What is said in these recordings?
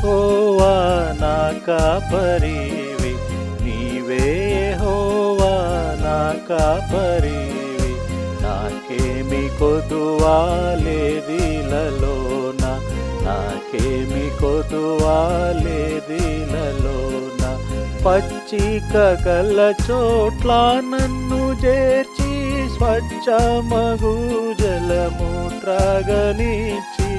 యెహోవా నా కాపరివి, నీవే యెహోవా నా కాపరివి. నాకేమి కొదువా లేదిలలోన, నాకేమి కొదువా లేదిలలోన. పచ్చిక గల చోట్ల నన్ను చేర్చి, స్వచ్ఛమగు జలము త్రాగనిచ్చి.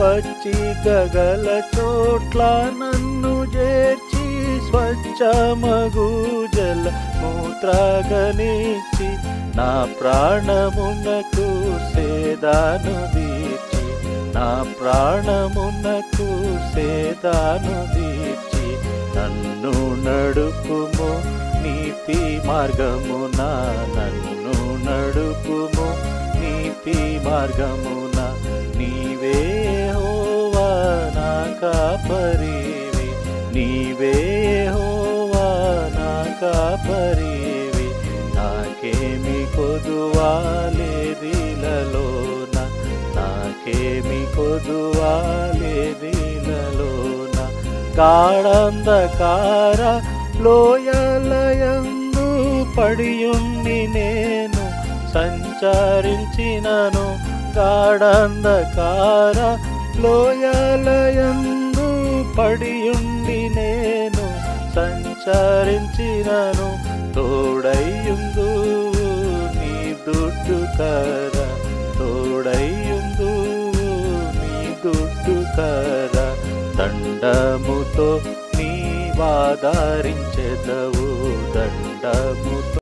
పచ్చిక గల చోట్ల నన్ను చేర్చి, స్వచ్ఛమగు జలము త్రాగనిచ్చి. నా ప్రాణమునకు సేదాను తీర్చి, నా ప్రాణమునకు సేదాను తీర్చి. నన్ను నడుపుము నీతి మార్గమున, నన్ను నడుపుము నీతి మార్గమున. నీవే యెహోవా నా కాపరివి, నీవే యెహోవా నా కాపరివి. నాకేమి కొదువా లేదిలలోన, నాకేమి కొదువా లేదిలలోన. గాఢంధకార లోయలయందు పడియుండి నేను సంచరించినను, గాఢంధకార లోయలయందు పడియుండి నేను సంచరించినను. తోడైయుందు నీ దుడ్డు కర్ర, తోడైయుందు నీ దుడ్డు కర్ర. దండముతో నీవాదరించెదవు, దండముతో